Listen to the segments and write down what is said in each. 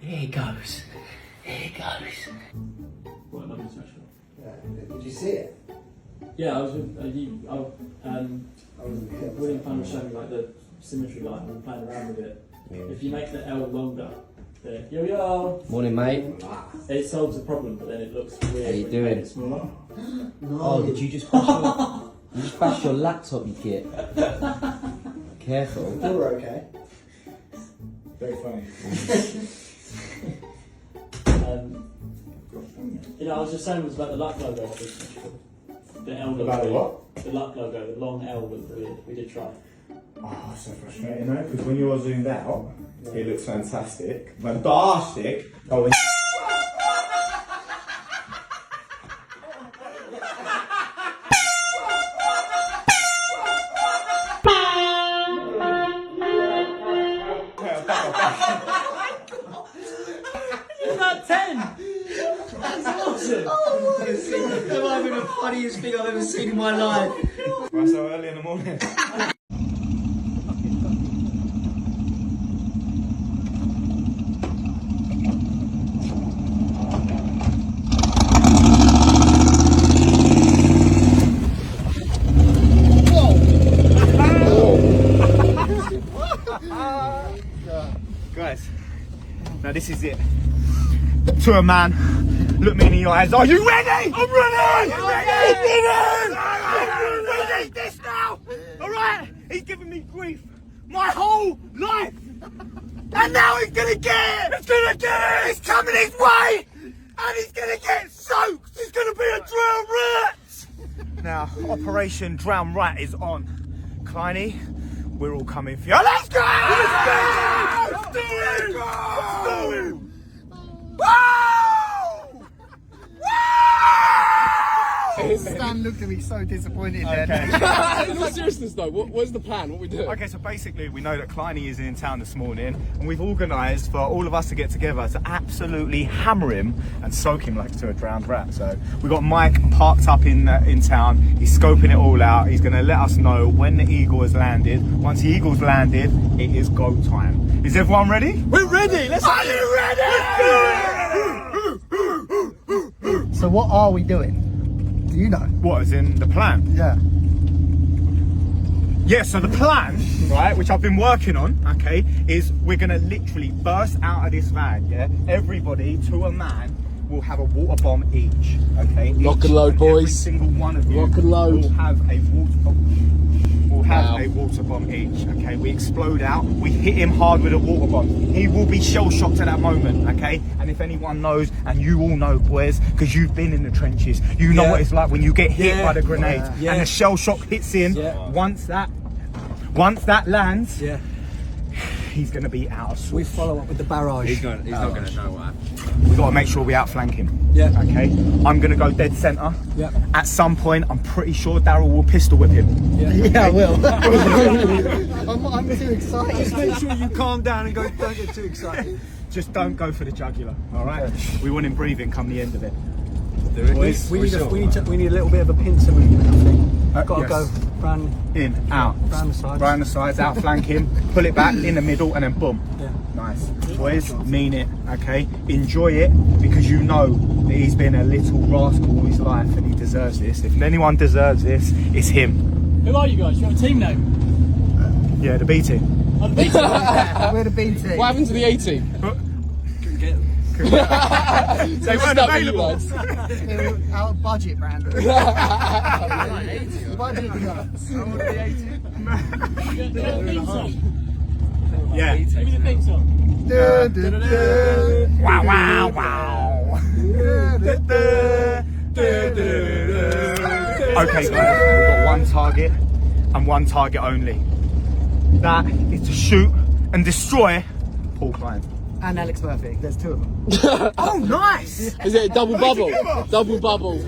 Here it goes. Here it goes. What, nothing special? Did you see it? Yeah, I was with William kind of showing me like the symmetry line and playing around with it. Yeah. If you make the L longer, then yo. Morning, mate. It solves the problem, but then it looks weird. How you when doing? make it smaller. No. Oh, did you just bash your laptop, you git? Careful. You're okay. Very funny. You know, I was just saying was about the luck logo. The L logo. About the what? The luck logo. The long L was weird. We did try. Oh, so frustrating, though, because when you're zoomed out, it looks fantastic. Fantastic. Oh, when It's not 10. That's awesome. That might have been the funniest thing I've ever seen in my life. Why so early in the morning? Guys, now this is it. To a man, look me in the eyes. Are you ready? I'm ready! I'm ready! We need this now! Alright? He's giving me grief my whole life! And now he's gonna get it! He's gonna get it! It's coming his way! And he's gonna get soaked! He's gonna be a drowned rat! Now, Operation Drown Rat is on. Kleiny, we're all coming for you. Let's go! Let's go! Let's do it! Let's do it! Woo! Woo! Stan looked at me so disappointed then. Okay. In all seriousness though, what's the plan? What we do? Okay, so basically we know that Kleiny is in town this morning and we've organised for all of us to get together to absolutely hammer him and soak him like to a drowned rat. So we've got Mike parked up in town, he's scoping it all out, he's going to let us know when the eagle has landed. Once the eagle's landed, it is go time. Is everyone ready? We're ready! Let's Are you ready? So what are we doing? Do you know? What, is in the plan? Yeah. Yeah, so the plan, right, which I've been working on, okay, is we're going to literally burst out of this van, yeah? Everybody, to a man, will have a water bomb each, okay? Lock and load, boys. Every single one of you Lock and load. will have a water bomb. We'll have a water bomb each, okay? We explode out, we hit him hard with a water bomb. He will be shell-shocked at that moment, okay? And if anyone knows, and you all know, boys, because you've been in the trenches, you know what it's like when you get hit by the grenade and the shell shock hits in. Once Once that lands, Yeah. he's going to be out of sorts. We follow up with the barrage. He's not going to know what. We've got to make sure we outflank him. Yeah. Okay. I'm going to go dead centre. Yeah. At some point, I'm pretty sure Daryl will pistol whip him. Yeah, I will. I'm too excited. Just make sure you calm down and don't get too excited. Just don't go for the jugular, all right? We want him breathing come the end of it. We need a little bit of a pincer movement, I think. Got to yes. go round In, out. round the sides. Round the sides, outflank him, pull it back in the middle, and then boom. Yeah. Nice. Boys, mean it, okay? Enjoy it, because you know that he's been a little rascal all his life and he deserves this. If anyone deserves this, it's him. Who are you guys? You have a team name? Yeah, the B team. Oh, the beat. We're the B team. What happened to the A team? They weren't available. They were out of budget, Brandon. Budget cuts. Yeah. Give me the theme song. Wow, wow, wow. Okay, guys, we've got one target and one target only. That is to shoot and destroy Paul Klein. And Alex Murphy. There's two of them. Oh, nice! Is it a double bubble? Double bubble.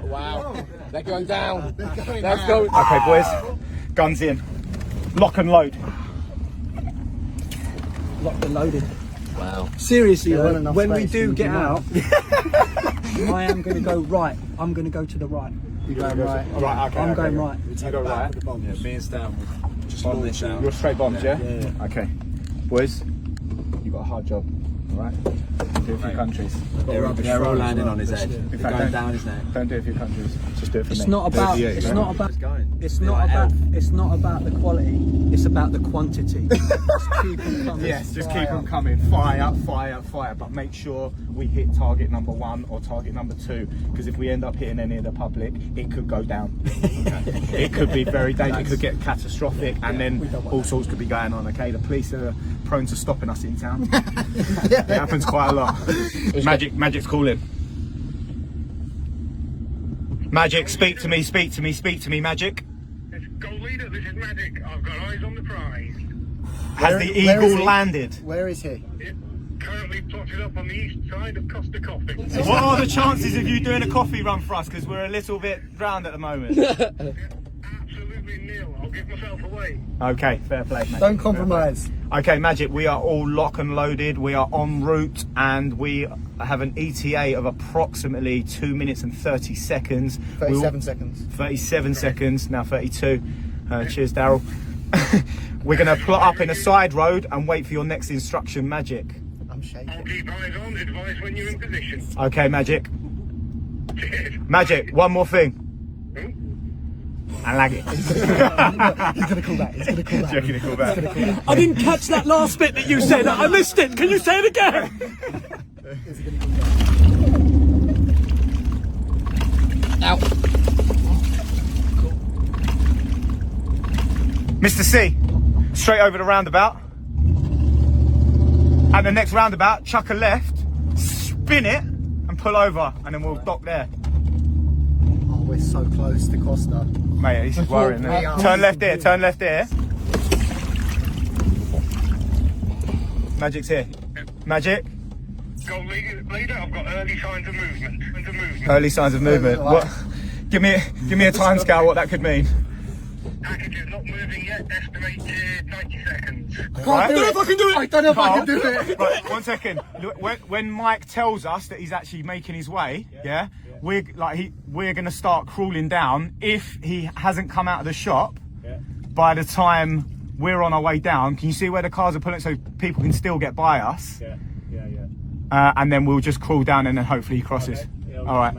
Wow. They're going down. Let's go. Okay, boys, guns in. Lock and load. Locked and loaded. Wow. Seriously, There though, wasn't enough when we space do for get you to out, I am going to go right. I'm going to go to the right. You're going right. Right, okay. I'm going okay. right. You go right. Yeah, me and Stan will just bomb this out. You're straight bombs, yeah? Yeah. Okay. Boys, you got a hard job, alright? Do a few countries. They're all landing on his head. In They're fact, going don't- down his neck. Don't do a few countries. Just do it for It's me. not about. Yeah, It's yeah. not about. It's going. It's Be not like about. elf. It's not about the quality. It's about the quantity. Just keep them coming. Yes, just keep them coming. Fire, fire, fire. But make sure we hit target number 1 or target number 2. Because if we end up hitting any of the public, it could go down. It could be very dangerous. It could get catastrophic, and then all sorts could be going on. Okay, the police are prone to stopping us in town. It happens quite a lot. Magic's calling. Magic, speak to me, speak to me, speak to me, Magic. Gold leader, this is Magic. I've got eyes on the prize. Has the eagle landed? Where is he? It currently plotted up on the east side of Costa Coffee. What are the chances of you doing a coffee run for us? Because we're a little bit drowned at the moment. Absolutely nil. I'll give myself away. Okay, fair play, Magic. Don't compromise. Okay, Magic, we are all lock and loaded. We are en route and we have an ETA of approximately 2 minutes and 30 seconds. 37 seconds. 37 seconds, now 32. Cheers, Daryl. We're going to plot up in a side road and wait for your next instruction, Magic. I'm I'll shaking. keep eyes on. Advise when you're in position. Okay, Magic. Cheers. Magic, one more thing. I like it. He's gonna call back. He's gonna call back. Checking it, call back. I didn't catch that last bit that you said. I missed it. Can you say it again? Ow. Mr. C, straight over the roundabout. At the next roundabout, chuck a left, spin it, and pull over, and then we'll dock there. Oh, we're so close to Costa. Mate, this is worrying. We are. Turn left here, turn left here. Magic's here. Magic, Gold leader, I've got early signs of movement. early signs of movement. What? Give me a time scale what that could mean. Package is not moving yet. Estimated 90 seconds. Right? I don't know if I can do it. I don't know if I can do Carl, it. Right, 1 second. Look, when Mike tells us that he's actually making his way, yeah, we're gonna start crawling down. If he hasn't come out of the shop by the time we're on our way down, can you see where the cars are pulling so people can still get by us? Yeah. And then we'll just crawl down and then hopefully he crosses. All right.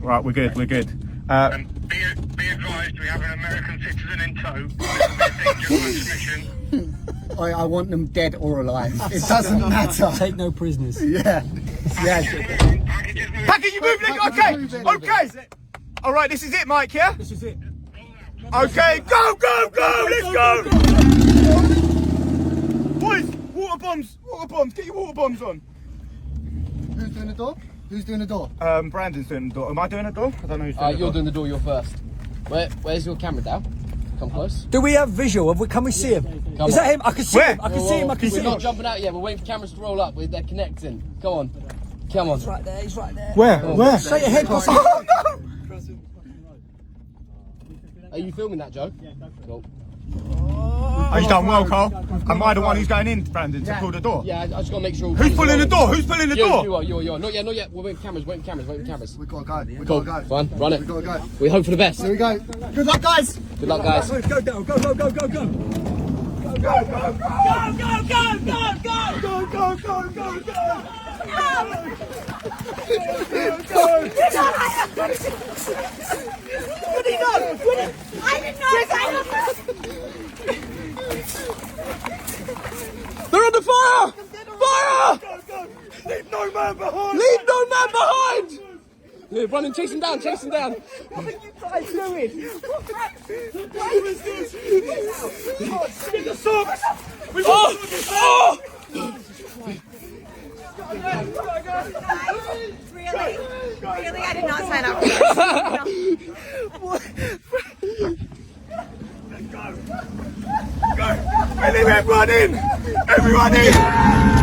Right, we're good. We're good. Be advised, we have an American citizen in tow. This will be a dangerous transmission. I want them dead or alive. It doesn't matter. Take no prisoners. Yeah. Yeah. Package is moving. Package, you moving? Okay. Okay. All right. This is it, Mike. Yeah. This is it. Okay. Go. Let's go. Boys, water bombs. Get your water bombs on. Who's doing the door? Who's doing the door? Brandon's doing the door. Am I doing a door? I don't know who's doing the You're door. doing the door, you're first. Where's your camera, Dal? Come close. Do we have visual? Can we see him? Come Is on. that him? I can see Where? him. I can see him. I can see We're him. not jumping out yet. We're waiting for cameras to roll up. They're connecting. Come on. Come on. He's right there. He's right there. Where? Where? Straight ahead. What's Oh no! Are you filming that, Joe? Cool. Oh, you've done well, Carl. Am I the one who's going in, Brandon, to pull the door? Yeah, I just gotta make sure. Who's pulling the door? Who's pulling the door? You are. Not yet. We're waiting for cameras. Waiting for cameras. We gotta go. We Cool. gotta go. Fine. Run it. We gotta go. We hope for the best. Here we go. Good luck, guys. Good luck, guys. Go, go, go, go, go, go, go, go. They're on the fire! Fire! Leave no man behind! Leave no man behind! Yeah, running, chase him down. What are you guys doing? What is this? Get the sword! Oh! Really? I did not sign up for this. Go! Everyone in! Everyone in!